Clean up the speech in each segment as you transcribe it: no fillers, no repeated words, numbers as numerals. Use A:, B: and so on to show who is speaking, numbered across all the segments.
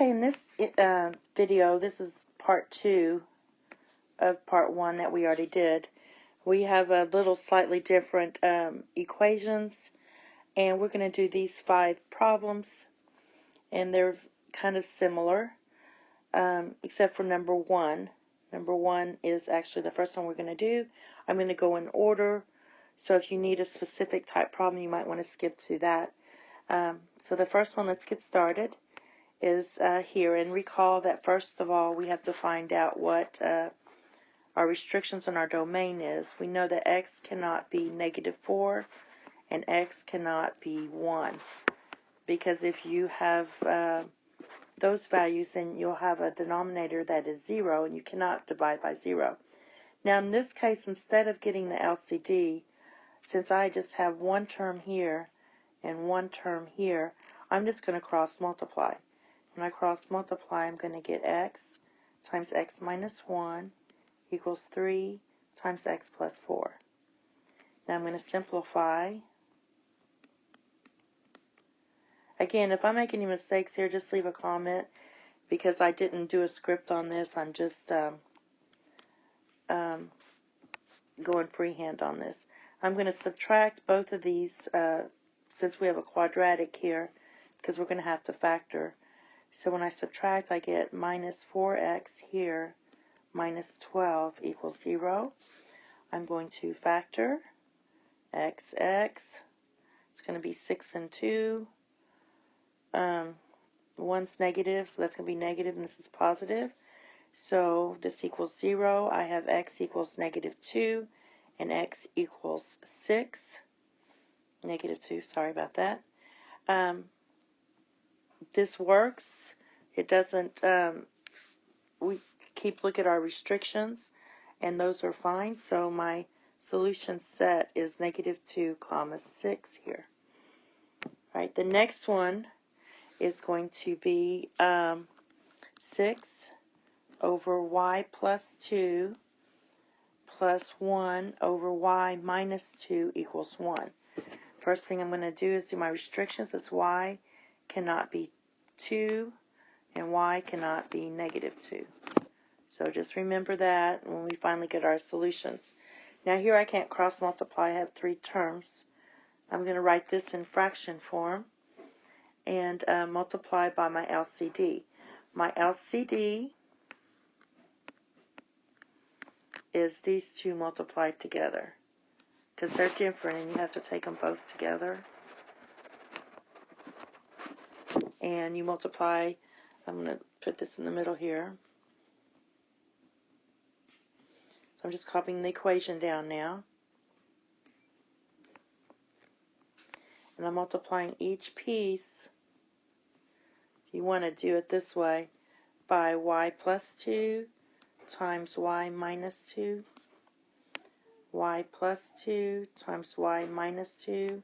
A: Okay, in this video, this is part 2 of part 1 that we already did. We have a little slightly different equations, and we're going to do these 5 problems, and they're kind of similar, except for number 1. Number 1 is actually the first one we're going to do. I'm going to go in order, so if you need a specific type problem, you might want to skip to that. So the first one, let's get started, is here. And recall that first of all, we have to find out what our restrictions on our domain is. We know that x cannot be -4 and x cannot be 1. Because if you have those values, then you'll have a denominator that is 0, and you cannot divide by 0. Now in this case, instead of getting the LCD, since I just have one term here and one term here, I'm just going to cross multiply. When I cross multiply, I'm going to get x times x minus 1 equals 3 times x plus 4. Now I'm going to simplify. Again, if I make any mistakes here, just leave a comment, because I didn't do a script on this. I'm just going freehand on this. I'm going to subtract both of these since we have a quadratic here, because we're going to have to factor. So when I subtract, I get minus 4x here minus 12 equals 0. I'm going to factor x. It's going to be 6 and 2. 1's negative, so that's going to be negative, and this is positive. So this equals 0. I have x equals -2, and x equals 6. -2, sorry about that. This works. It doesn't, we keep look at our restrictions, and those are fine. So my solution set is -2, 6 here. All right, the next one is going to be 6 over y plus 2 plus 1 over y minus 2 equals 1. First thing I'm going to do is do my restrictions. As y cannot be 2 and y cannot be -2. So just remember that when we finally get our solutions. Now here I can't cross multiply. I have 3 terms. I'm going to write this in fraction form and multiply by my LCD. My LCD is these two multiplied together, because they're different and you have to take them both together. And you multiply, I'm going to put this in the middle here. So I'm just copying the equation down now. And I'm multiplying each piece, if you want to do it this way, by y plus 2 times y minus 2, y plus 2 times y minus 2.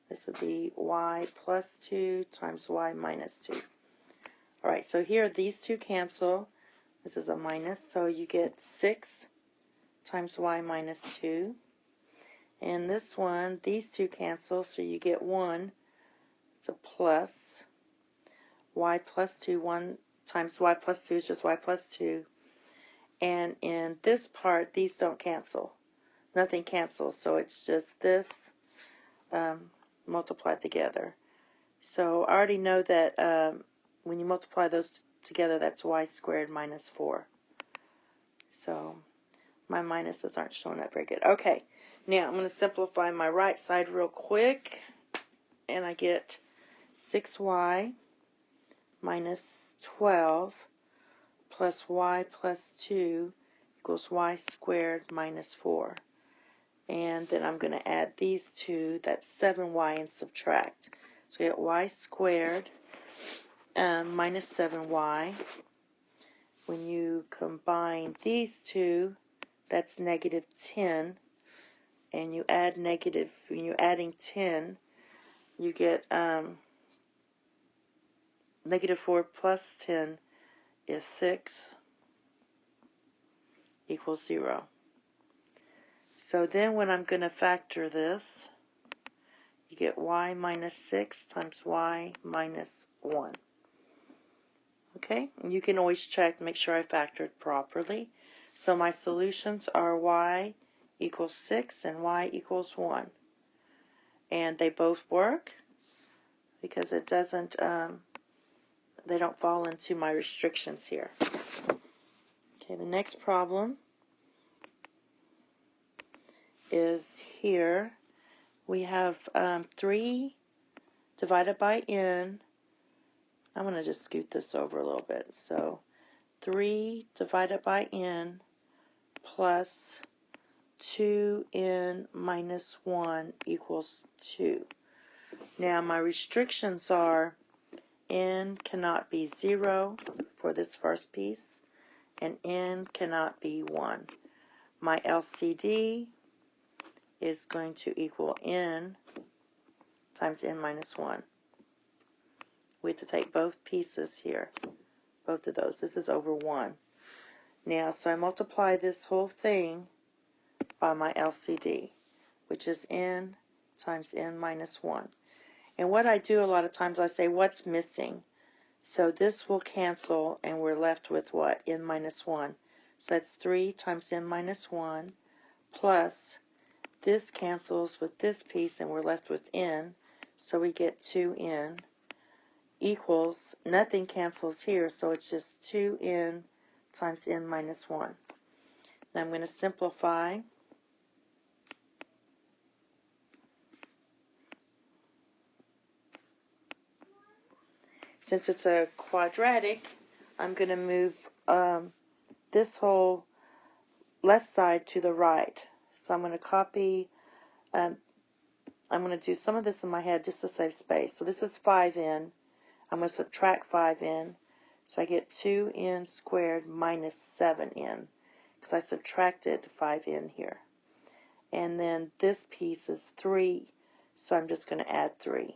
A: This would be y plus 2 times y minus 2. Alright, so here these two cancel. This is a minus, so you get 6 times y minus 2. And this one, these two cancel, so you get 1. It's a plus. Y plus 2, 1 times y plus 2 is just y plus 2. And in this part, these don't cancel. Nothing cancels, so it's just this multiplied together. So I already know that when you multiply those together, that's y squared minus 4. So my minuses aren't showing up very good. Okay, now I'm going to simplify my right side real quick, and I get 6y minus 12 plus y plus 2 equals y squared minus 4. And then I'm going to add these two, that's 7y, and subtract. So we get y squared minus 7y. When you combine these two, that's -10. And you add negative, when you're adding 10, you get -4 plus 10 is 6 equals 0. So then when I'm going to factor this, you get y minus 6 times y minus 1. Okay, and you can always check, make sure I factored properly. So my solutions are y equals 6 and y equals 1. And they both work because it doesn't, they don't fall into my restrictions here. Okay, the next problem is here. We have 3 divided by n. I'm going to just scoot this over a little bit. So 3 divided by n plus 2n minus 1 equals 2. Now my restrictions are n cannot be 0 for this first piece, and n cannot be 1. My LCD is going to equal n times n minus 1. We have to take both pieces here, both of those. This is over 1. Now, so I multiply this whole thing by my LCD, which is n times n minus 1. And what I do a lot of times, I say, what's missing? So this will cancel, and we're left with what? N minus 1. So that's 3 times n minus 1, plus this cancels with this piece, and we're left with n. So we get 2n equals, nothing cancels here, so it's just 2n times n minus 1. Now I'm going to simplify. Since it's a quadratic, I'm going to move this whole left side to the right. So I'm going to copy, I'm going to do some of this in my head just to save space. So this is 5n. I'm going to subtract 5n. So I get 2n squared minus 7n, because I subtracted 5n here. And then this piece is 3, so I'm just going to add 3.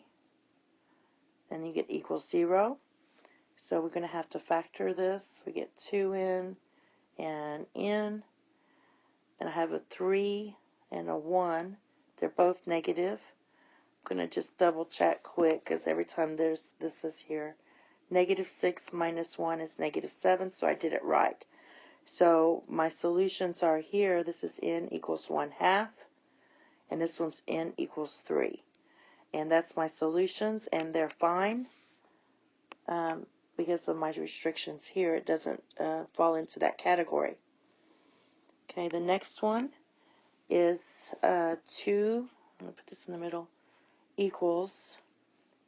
A: And you get equals 0. So we're going to have to factor this. We get 2n and n. And I have a 3 and a 1. They're both negative. I'm going to just double check quick, because every time this is here. Negative 6 minus 1 is negative 7, so I did it right. So my solutions are here. This is n equals 1/2, and this one's n equals 3. And that's my solutions, and they're fine. Because of my restrictions here, it doesn't fall into that category. Okay, the next one is 2, I'm going to put this in the middle, equals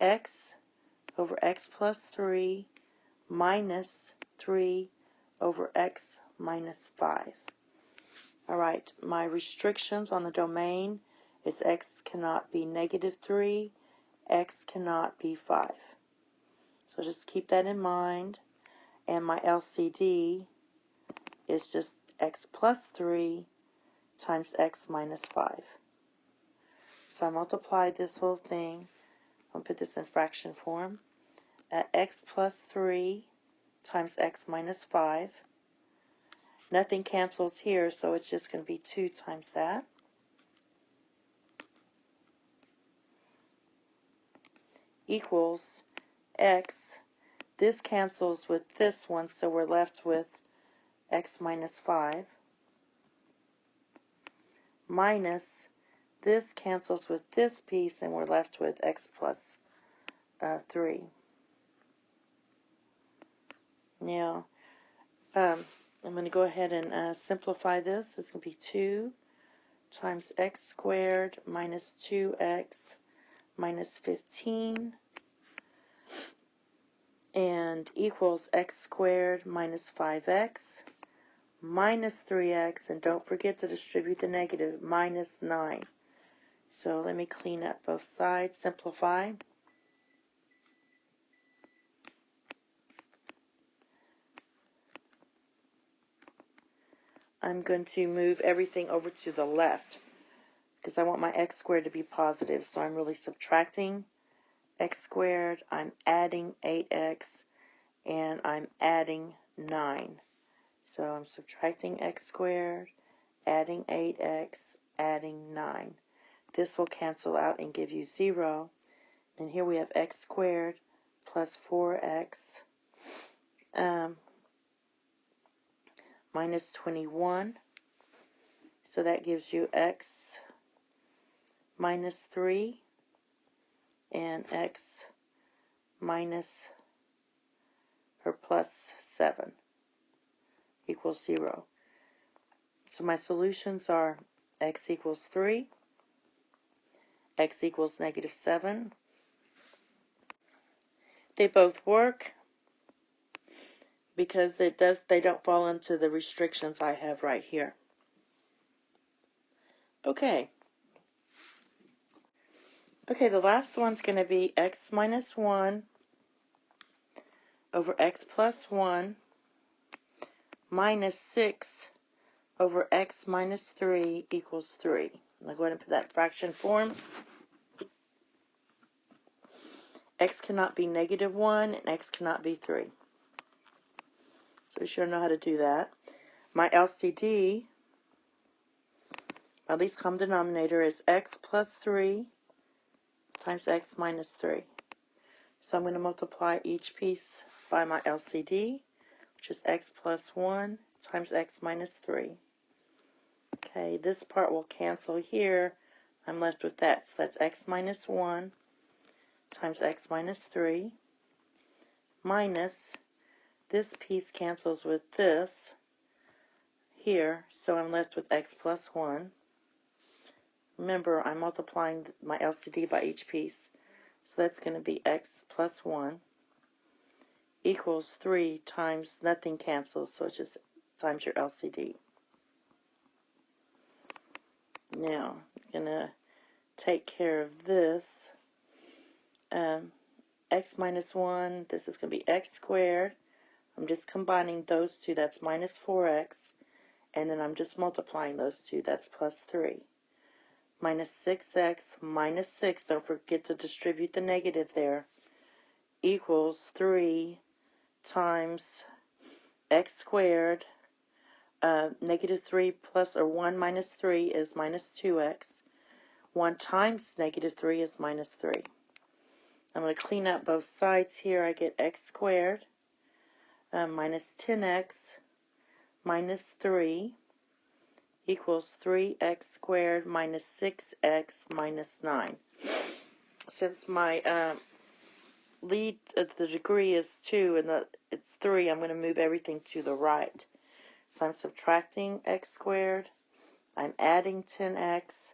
A: x over x plus 3 minus 3 over x minus 5. Alright, my restrictions on the domain is x cannot be negative 3, x cannot be 5. So just keep that in mind. And my LCD is just x plus 3 times x minus 5. So I multiply this whole thing. I'll put this in fraction form. At x plus 3 times x minus 5. Nothing cancels here, so it's just going to be 2 times that. Equals x. This cancels with this one, so we're left with x minus 5. Minus, this cancels with this piece, and we're left with x plus 3. Now, I'm going to go ahead and simplify this. It's going to be 2 times x squared minus 2x minus 15, and equals x squared minus 5x minus 3x, and don't forget to distribute the negative, minus 9. So let me clean up both sides, simplify. I'm going to move everything over to the left because I want my x squared to be positive, so I'm really subtracting x squared, I'm adding 8x, and I'm adding 9. So I'm subtracting x squared, adding 8x, adding 9. This will cancel out and give you 0. And here we have x squared plus 4x minus 21. So that gives you x minus 3 and x minus or plus 7 equals 0. So my solutions are x equals 3, x equals negative 7. They both work because they don't fall into the restrictions I have right here. Okay, the last one's going to be x minus 1 over x plus 1 minus 6 over x minus 3 equals 3. I'll go ahead and put that in fraction form. X cannot be negative 1 and x cannot be 3. So we sure know how to do that. My LCD, my least common denominator, is x plus 3 times x minus 3. So I'm going to multiply each piece by my LCD, which is x plus 1 times x minus 3. Okay, this part will cancel here. I'm left with that. So that's x minus 1 times x minus 3 minus, this piece cancels with this here, so I'm left with x plus 1. Remember, I'm multiplying my LCD by each piece. So that's going to be x plus 1 equals 3 times, nothing cancels, so it's just times your LCD. Now, I'm going to take care of this. X minus 1, this is going to be x squared. I'm just combining those two, that's minus 4x. And then I'm just multiplying those two, that's plus 3. Minus 6x minus 6, don't forget to distribute the negative there, equals 3 times x squared. Negative 3 plus or 1 minus 3 is minus 2x. 1 times negative 3 is minus 3. I'm going to clean up both sides here. I get x squared minus 10x minus 3 equals 3x squared minus 6x minus 9. Since my the degree is 2 and it's 3, I'm going to move everything to the right. So I'm subtracting x squared, I'm adding 10x,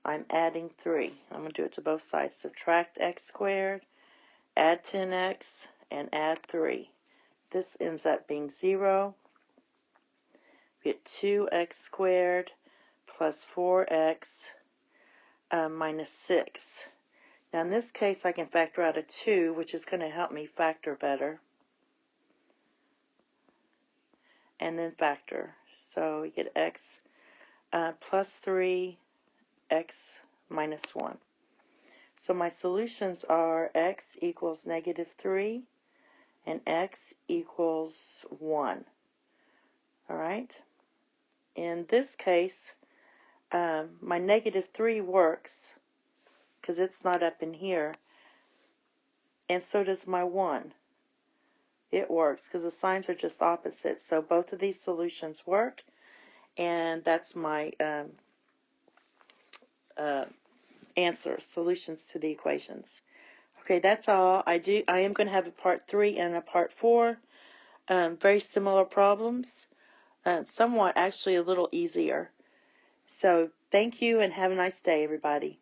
A: I'm adding 3. I'm going to do it to both sides. Subtract x squared, add 10x, and add 3. This ends up being 0. We get 2x squared plus 4x minus 6. Now in this case I can factor out a 2, which is going to help me factor better. And then factor. So we get x plus 3, x minus 1. So my solutions are x equals negative 3 and x equals 1. Alright? In this case, my negative 3 works because it's not up in here. And so does my 1. It works because the signs are just opposite. So both of these solutions work. And that's my answers, solutions to the equations. Okay, that's all. I am going to have a part 3 and a part 4. Very similar problems. Somewhat actually a little easier. So thank you and have a nice day, everybody.